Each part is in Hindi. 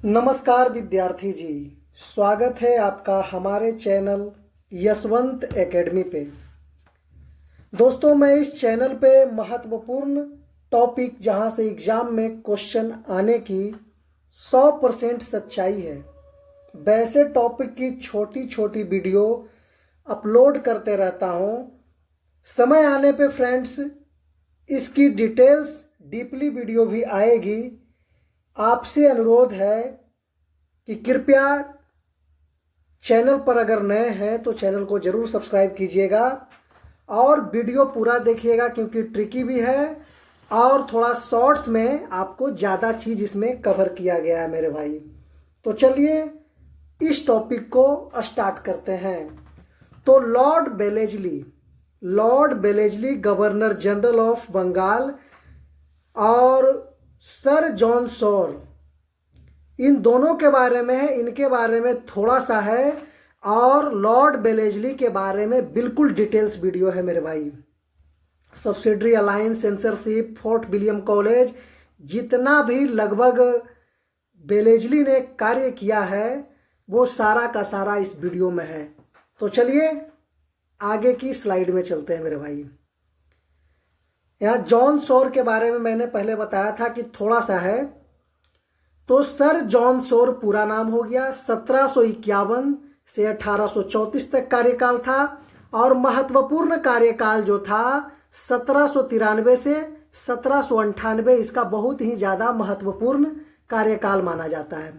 नमस्कार विद्यार्थी जी, स्वागत है आपका हमारे चैनल यशवंत एकेडमी पे। दोस्तों, मैं इस चैनल पे महत्वपूर्ण टॉपिक जहां से एग्ज़ाम में क्वेश्चन आने की 100% सच्चाई है, वैसे टॉपिक की छोटी छोटी वीडियो अपलोड करते रहता हूं। समय आने पे फ्रेंड्स इसकी डिटेल्स डीपली वीडियो भी आएगी। आपसे अनुरोध है कि कृपया चैनल पर अगर नए हैं तो चैनल को ज़रूर सब्सक्राइब कीजिएगा और वीडियो पूरा देखिएगा, क्योंकि ट्रिकी भी है और थोड़ा शॉर्ट्स में आपको ज़्यादा चीज़ इसमें कवर किया गया है मेरे भाई। तो चलिए इस टॉपिक को स्टार्ट करते हैं। तो लॉर्ड बेलेजली गवर्नर जनरल ऑफ बंगाल और सर जॉन सॉर, इन दोनों के बारे में है, इनके बारे में थोड़ा सा है और लॉर्ड बेलेजली के बारे में बिल्कुल डिटेल्स वीडियो है मेरे भाई। Subsidiary alliance, censorship, fort William college, जितना भी लगभग बेलेजली ने कार्य किया है वो सारा का सारा इस वीडियो में है। तो चलिए आगे की स्लाइड में चलते हैं मेरे भाई। यहाँ जॉन सॉर के बारे में मैंने पहले बताया था कि थोड़ा सा है। तो सर जॉन सॉर पूरा नाम हो गया। 1751 से 1834 तक कार्यकाल था और महत्वपूर्ण कार्यकाल जो था 1793 से 1798, इसका बहुत ही ज़्यादा महत्वपूर्ण कार्यकाल माना जाता है।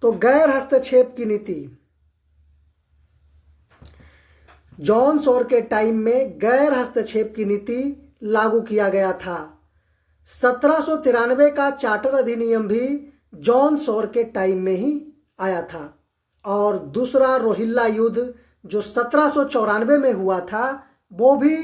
तो गैर हस्तक्षेप की नीति, जॉन सॉर के टाइम में गैर हस्तक्षेप की नीति लागू किया गया था। 1793 का चार्टर अधिनियम भी जॉन सॉर के टाइम में ही आया था। और दूसरा रोहिल्ला युद्ध जो 1794 में हुआ था वो भी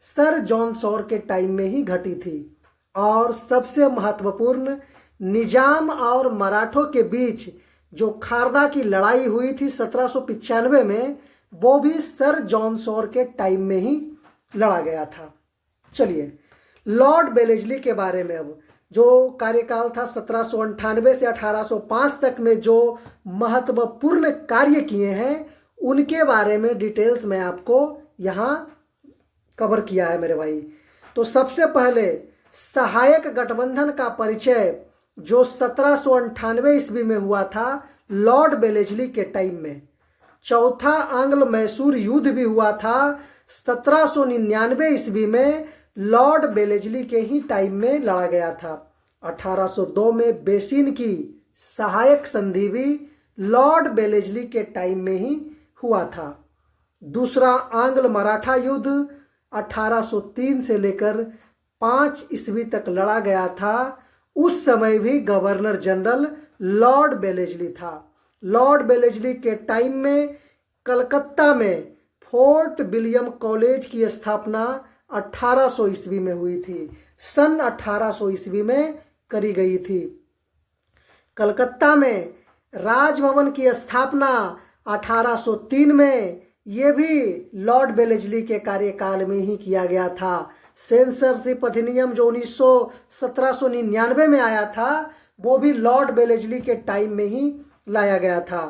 सर जॉन सॉर के टाइम में ही घटी थी। और सबसे महत्वपूर्ण, निजाम और मराठों के बीच जो खारदा की लड़ाई हुई थी 1795 में, वो भी सर जॉन सॉर के टाइम में ही लड़ा गया था। चलिए लॉर्ड बेलेजली के बारे में, अब जो कार्यकाल था 1798 से 1805 तक में जो महत्वपूर्ण कार्य किए हैं उनके बारे में डिटेल्स मैं आपको यहाँ कवर किया है मेरे भाई। तो सबसे पहले सहायक गठबंधन का परिचय जो 1798 ईस्वी में हुआ था लॉर्ड बेलेजली के टाइम में। चौथा आंग्ल मैसूर युद्ध भी हुआ था 1799 ईस्वी में, लॉर्ड बेलेजली के ही टाइम में लड़ा गया था। 1802 में बेसिन की सहायक संधि भी लॉर्ड बेलेजली के टाइम में ही हुआ था। दूसरा आंग्ल मराठा युद्ध 1803 से लेकर 5 ईस्वी तक लड़ा गया था। उस समय भी गवर्नर जनरल लॉर्ड बेलेजली था। लॉर्ड बेलेजली के टाइम में कलकत्ता में फोर्ट विलियम कॉलेज की स्थापना 1800 ईस्वी में हुई थी। सन 1800 ईस्वी में करी गई थी। कलकत्ता में राजभवन की स्थापना 1803 में, ये भी लॉर्ड बेलेजली के कार्यकाल में ही किया गया था। सेंसरशिप अधिनियम जो 1799 में आया था वो भी लॉर्ड बेलेजली के टाइम में ही लाया गया था।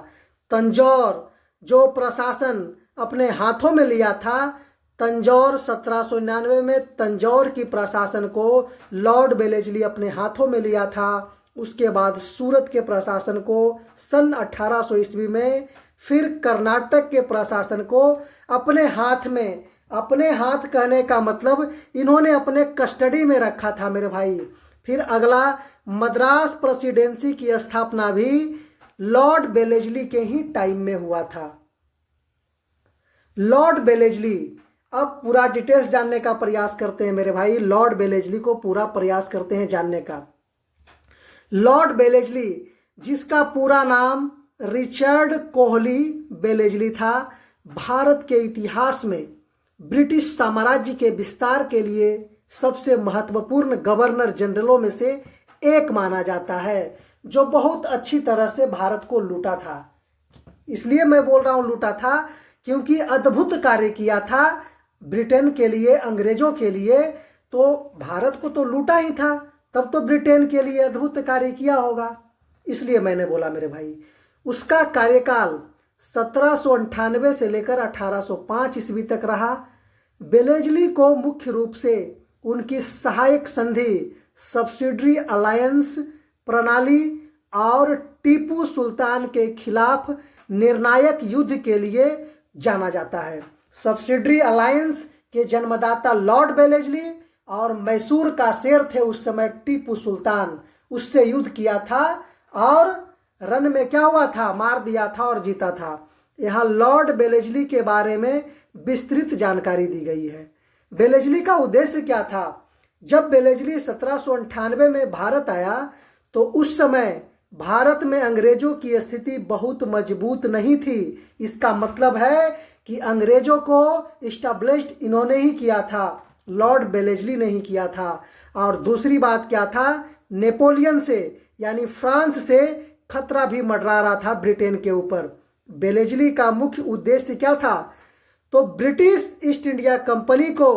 तंजौर जो प्रशासन अपने हाथों में लिया था, तंजौर 1799 में तंजौर की प्रशासन को लॉर्ड बेलेजली अपने हाथों में लिया था। उसके बाद सूरत के प्रशासन को सन 1800 ईस्वी में, फिर कर्नाटक के प्रशासन को अपने हाथ में, अपने हाथ कहने का मतलब इन्होंने अपने कस्टडी में रखा था मेरे भाई। फिर अगला मद्रास प्रेसिडेंसी की स्थापना भी लॉर्ड बेलेजली के ही टाइम में हुआ था। लॉर्ड बेलेजली, अब पूरा डिटेल्स जानने का प्रयास करते हैं मेरे भाई। लॉर्ड बेलेजली को पूरा प्रयास करते हैं जानने का। लॉर्ड बेलेजली, जिसका पूरा नाम रिचर्ड कोहली बेलेजली था, भारत के इतिहास में ब्रिटिश साम्राज्य के विस्तार के लिए सबसे महत्वपूर्ण गवर्नर जनरलों में से एक माना जाता है, जो बहुत अच्छी तरह से भारत को लूटा था। इसलिए मैं बोल रहा हूं लूटा था क्योंकि अद्भुत कार्य किया था ब्रिटेन के लिए, अंग्रेजों के लिए। तो भारत को तो लूटा ही था, तब तो ब्रिटेन के लिए अद्भुत कार्य किया होगा। इसलिए मैंने बोला मेरे भाई। उसका कार्यकाल 1798 से लेकर 1805 ईस्वी तक रहा। बेलेजली को मुख्य रूप से उनकी सहायक संधि, सब्सिडरी अलायंस प्रणाली और टीपू सुल्तान के खिलाफ निर्णायक युद्ध के लिए जाना जाता है। सब्सिडरी अलायंस के जन्मदाता लॉर्ड बेलेजली और मैसूर का शेर थे उस समय टीपू सुल्तान, उससे युद्ध किया था और रन में क्या हुआ था, मार दिया था और जीता था। यहाँ लॉर्ड बेलेजली के बारे में विस्तृत जानकारी दी गई है। बेलेजली का उद्देश्य क्या था? जब बेलेजली 1798 में भारत आया तो उस समय भारत में अंग्रेजों की स्थिति बहुत मजबूत नहीं थी। इसका मतलब है कि अंग्रेजों को इस्टेब्लिश्ड इन्होंने ही किया था, लॉर्ड बेलेजली नहीं किया था। और दूसरी बात क्या था, नेपोलियन से यानी फ्रांस से खतरा भी मंडरा रहा था ब्रिटेन के ऊपर। बेलेजली का मुख्य उद्देश्य क्या था? तो ब्रिटिश ईस्ट इंडिया कंपनी को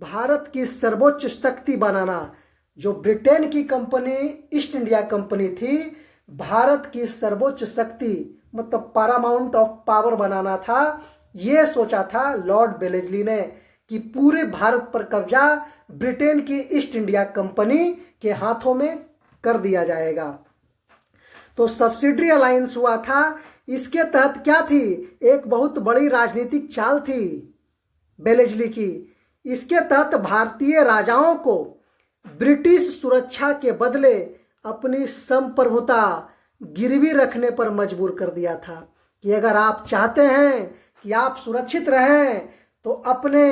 भारत की सर्वोच्च शक्ति बनाना। जो ब्रिटेन की कंपनी ईस्ट इंडिया कंपनी थी, भारत की सर्वोच्च शक्ति मतलब पैरामाउंट ऑफ पावर बनाना था। ये सोचा था लॉर्ड बेलेजली ने कि पूरे भारत पर कब्जा ब्रिटेन की ईस्ट इंडिया कंपनी के हाथों में कर दिया जाएगा। तो सब्सिडरी अलायंस हुआ था। इसके तहत क्या थी? एक बहुत बड़ी राजनीतिक चाल थी बेलेजली की। इसके तहत भारतीय राजाओं को ब्रिटिश सुरक्षा के बदले अपनी संप्रभुता गिरवी रखने पर मजबूर कर दिया था कि अगर आप चाहते हैं कि आप सुरक्षित रहें तो अपने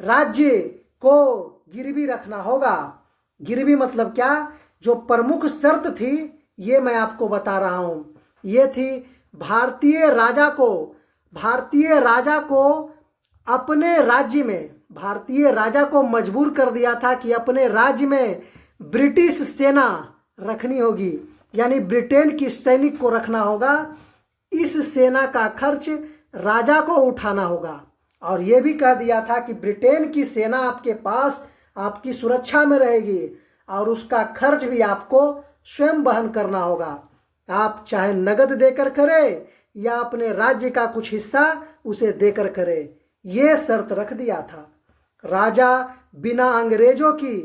राज्य को गिरवी रखना होगा। गिरवी मतलब क्या? जो प्रमुख शर्त थी ये मैं आपको बता रहा हूं। ये थी भारतीय राजा को अपने राज्य में, भारतीय राजा को मजबूर कर दिया था कि अपने राज्य में ब्रिटिश सेना रखनी होगी, यानी ब्रिटेन की सैनिक को रखना होगा। इस सेना का खर्च राजा को उठाना होगा। और ये भी कह दिया था कि ब्रिटेन की सेना आपके पास आपकी सुरक्षा में रहेगी और उसका खर्च भी आपको स्वयं वहन करना होगा। आप चाहे नगद देकर करें या अपने राज्य का कुछ हिस्सा उसे देकर करें, ये शर्त रख दिया था। राजा बिना अंग्रेजों की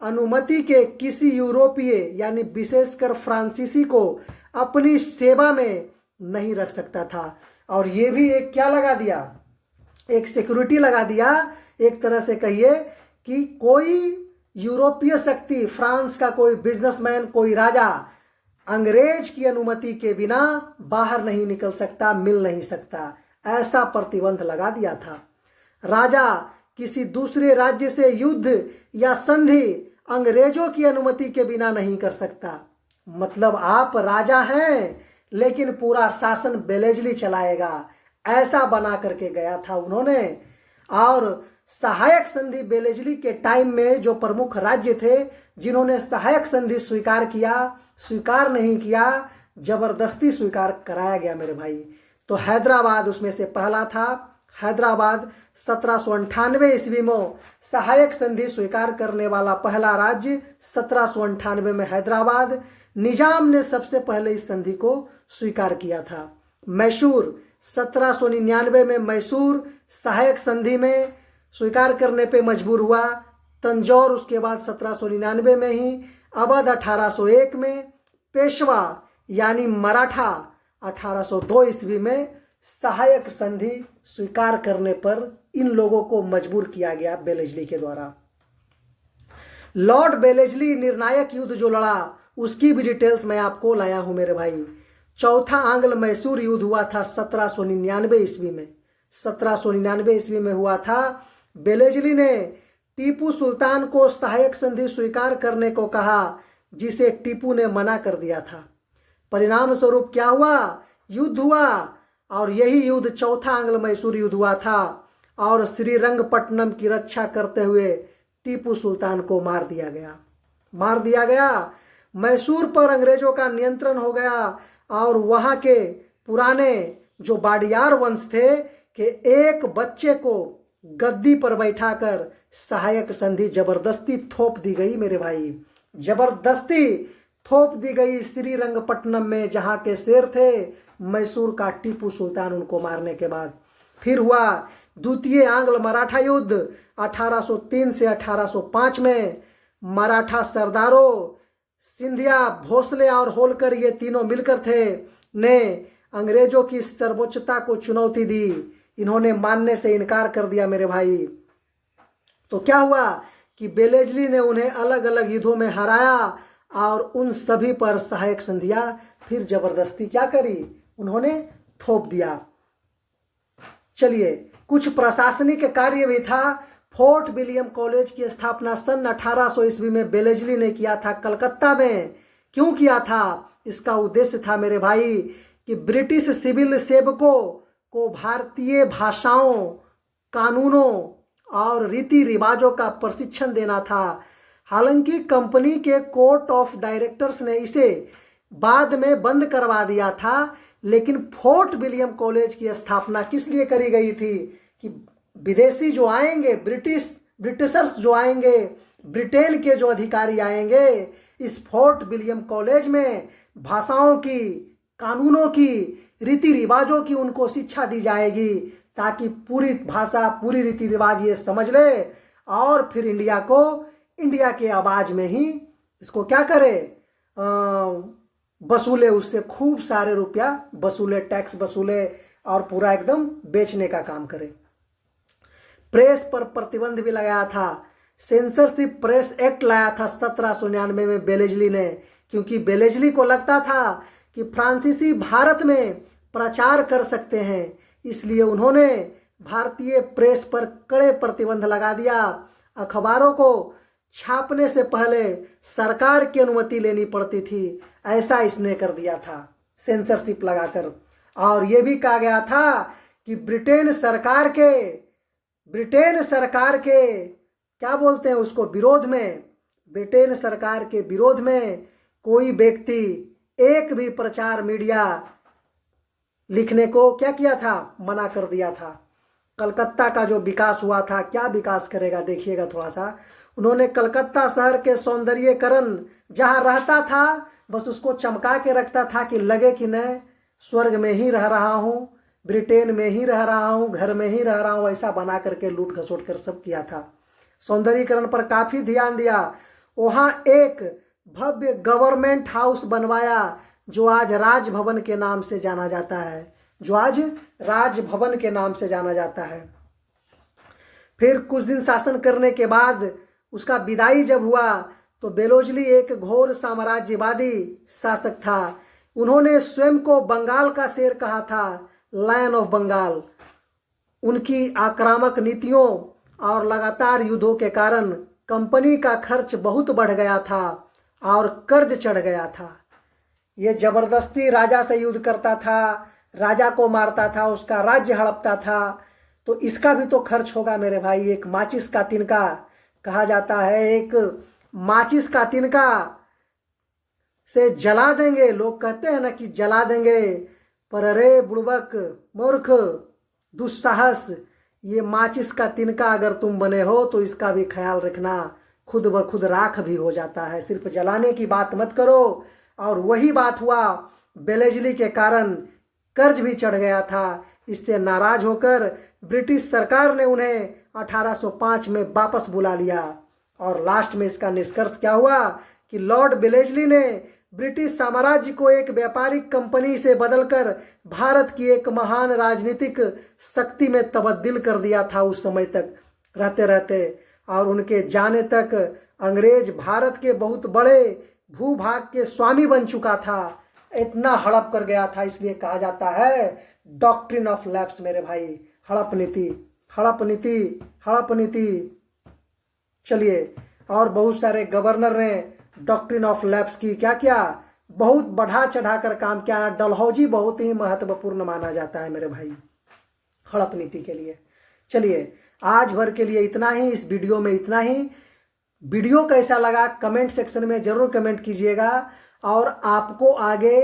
अनुमति के किसी यूरोपीय यानी विशेषकर फ्रांसीसी को अपनी सेवा में नहीं रख सकता था। और ये भी एक क्या लगा दिया, एक सिक्योरिटी लगा दिया, एक तरह से कहिए कि कोई यूरोपीय शक्ति, फ्रांस का कोई बिजनेसमैन, कोई राजा अंग्रेज की अनुमति के बिना बाहर नहीं निकल सकता, मिल नहीं सकता, ऐसा प्रतिबंध लगा दिया था। राजा किसी दूसरे राज्य से युद्ध या संधि अंग्रेजों की अनुमति के बिना नहीं कर सकता। मतलब आप राजा हैं लेकिन पूरा शासन बेलेजली चलाएगा, ऐसा बना करके गया था उन्होंने। और सहायक संधि बेलेजली के टाइम में जो प्रमुख राज्य थे जिन्होंने सहायक संधि स्वीकार नहीं किया, जबरदस्ती स्वीकार कराया गया मेरे भाई। तो हैदराबाद उसमें से पहला था। हैदराबाद 1798 ईस्वी में सहायक संधि स्वीकार करने वाला पहला राज्य 1798 में हैदराबाद। निजाम ने सबसे पहले इस संधि को स्वीकार किया था। मैसूर 1799 में मैसूर सहायक संधि में स्वीकार करने पे मजबूर हुआ। तंजौर उसके बाद 1799 में ही। अवध 1801 में। पेशवा यानी मराठा 1802 ईस्वी में सहायक संधि स्वीकार करने पर इन लोगों को मजबूर किया गया बेलेजली के द्वारा। लॉर्ड बेलेजली निर्णायक युद्ध जो लड़ा उसकी भी डिटेल्स मैं आपको लाया हूं मेरे भाई। चौथा आंग्ल मैसूर युद्ध हुआ था 1799 ईस्वी में। 1799 ईस्वी में हुआ था। बेलेजली ने टीपू सुल्तान को सहायक संधि स्वीकार करने को कहा, जिसे टीपू ने मना कर दिया था। परिणाम स्वरूप क्या हुआ? युद्ध हुआ और यही युद्ध चौथा आंग्ल मैसूर युद्ध हुआ था। और श्रीरंगपट्टनम की रक्षा करते हुए टीपू सुल्तान को मार दिया गया। मैसूर पर अंग्रेजों का नियंत्रण हो गया और वहां के पुराने जो बाडियार वंश थे कि एक बच्चे को गद्दी पर बैठाकर सहायक संधि जबरदस्ती थोप दी गई मेरे भाई। जबरदस्ती थोप दी गई श्रीरंगपट्टनम में, जहाँ के शेर थे मैसूर का टीपू सुल्तान उनको मारने के बाद। फिर हुआ द्वितीय आंग्ल मराठा युद्ध 1803 से 1805 में। मराठा सरदारों सिंधिया, भोसले और होलकर, ये तीनों मिलकर थे, ने अंग्रेजों की सर्वोच्चता को चुनौती दी। इन्होंने मानने से इनकार कर दिया मेरे भाई। तो क्या हुआ कि बेलेजली ने उन्हें अलग अलग युद्धों में हराया और उन सभी पर सहायक संधियां फिर जबरदस्ती क्या करी, उन्होंने थोप दिया। चलिए, कुछ प्रशासनिक कार्य भी था। फोर्ट विलियम कॉलेज की स्थापना सन 1800 ईस्वी में बेलेजली ने किया था कलकत्ता में। क्यों किया था? इसका उद्देश्य था मेरे भाई कि ब्रिटिश सिविल सेवकों को भारतीय भाषाओं, कानूनों और रीति रिवाजों का प्रशिक्षण देना था। हालांकि कंपनी के कोर्ट ऑफ डायरेक्टर्स ने इसे बाद में बंद करवा दिया था, लेकिन फोर्ट विलियम कॉलेज की स्थापना किस लिए करी गई थी कि विदेशी जो आएंगे, ब्रिटिशर्स जो आएंगे, ब्रिटेन के जो अधिकारी आएंगे, इस फोर्ट विलियम कॉलेज में भाषाओं की, कानूनों की, रीति रिवाजों की उनको शिक्षा दी जाएगी, ताकि पूरी भाषा, पूरी रीति रिवाज ये समझ ले और फिर इंडिया के आवाज में ही इसको क्या करे, वसूले, उससे खूब सारे रुपया वसूले, टैक्स वसूले और पूरा एकदम बेचने का काम करे। प्रेस पर प्रतिबंध भी लगाया था। सेंसरशिप प्रेस एक्ट लाया था 1799 में बेलेजली ने, क्योंकि बेलेजली को लगता था कि फ्रांसीसी भारत में प्रचार कर सकते हैं, इसलिए उन्होंने भारतीय प्रेस पर कड़े प्रतिबंध लगा दिया। अखबारों को छापने से पहले सरकार की अनुमति लेनी पड़ती थी, ऐसा इसने कर दिया था सेंसरशिप लगाकर। और ये भी कहा गया था कि ब्रिटेन सरकार के क्या बोलते हैं उसको, विरोध में, ब्रिटेन सरकार के विरोध में कोई व्यक्ति एक भी प्रचार मीडिया लिखने को क्या किया था, मना कर दिया था। कलकत्ता का जो विकास हुआ था, क्या विकास करेगा देखिएगा थोड़ा सा। उन्होंने कलकत्ता शहर के सौंदर्यीकरण, जहाँ रहता था बस उसको चमका के रखता था कि लगे कि मैं स्वर्ग में ही रह रहा हूँ, ब्रिटेन में ही रह रहा हूँ, घर में ही रह रहा हूँ, ऐसा बना करके लूट खसोट कर सब किया था। सौंदर्यीकरण पर काफ़ी ध्यान दिया। वहाँ एक भव्य गवर्नमेंट हाउस बनवाया जो आज राजभवन के नाम से जाना जाता है, फिर कुछ दिन शासन करने के बाद उसका विदाई जब हुआ तो बेलोजली एक घोर साम्राज्यवादी शासक था। उन्होंने स्वयं को बंगाल का शेर कहा था, लायन ऑफ बंगाल। उनकी आक्रामक नीतियों और लगातार युद्धों के कारण कंपनी का खर्च बहुत बढ़ गया था और कर्ज चढ़ गया था। ये जबरदस्ती राजा से युद्ध करता था, राजा को मारता था, उसका राज्य हड़पता था, तो इसका भी तो खर्च होगा मेरे भाई। एक माचिस का तिनका कहा जाता है, एक माचिस का तिनका से जला देंगे, लोग कहते हैं ना कि जला देंगे, पर अरे बुड़बक, मूर्ख, दुस्साहस, ये माचिस का तिनका अगर तुम बने हो तो इसका भी ख्याल रखना, खुद ब खुद राख भी हो जाता है। सिर्फ जलाने की बात मत करो। और वही बात हुआ, बेलेजली के कारण कर्ज भी चढ़ गया था। इससे नाराज होकर ब्रिटिश सरकार ने उन्हें 1805 में वापस बुला लिया। और लास्ट में इसका निष्कर्ष क्या हुआ कि लॉर्ड बेलेजली ने ब्रिटिश साम्राज्य को एक व्यापारिक कंपनी से बदलकर भारत की एक महान राजनीतिक शक्ति में तब्दील कर दिया था। उस समय तक रहते रहते और उनके जाने तक अंग्रेज भारत के बहुत बड़े भूभाग के स्वामी बन चुका था, इतना हड़प कर गया था। इसलिए कहा जाता है डॉक्ट्रिन ऑफ लैप्स मेरे भाई, हड़प नीति, हड़प नीति, हड़प नीति। चलिए, और बहुत सारे गवर्नर ने डॉक्ट्रिन ऑफ लैप्स की क्या किया, बहुत बढ़ा चढ़ा कर काम किया। डलहौजी बहुत ही महत्वपूर्ण माना जाता है मेरे भाई हड़प नीति के लिए। चलिए, आज भर के लिए इतना ही, इस वीडियो में इतना ही। वीडियो कैसा लगा कमेंट सेक्शन में ज़रूर कमेंट कीजिएगा, और आपको आगे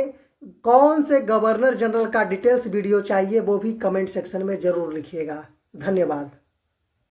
कौन से गवर्नर जनरल का डिटेल्स वीडियो चाहिए वो भी कमेंट सेक्शन में ज़रूर लिखिएगा। धन्यवाद।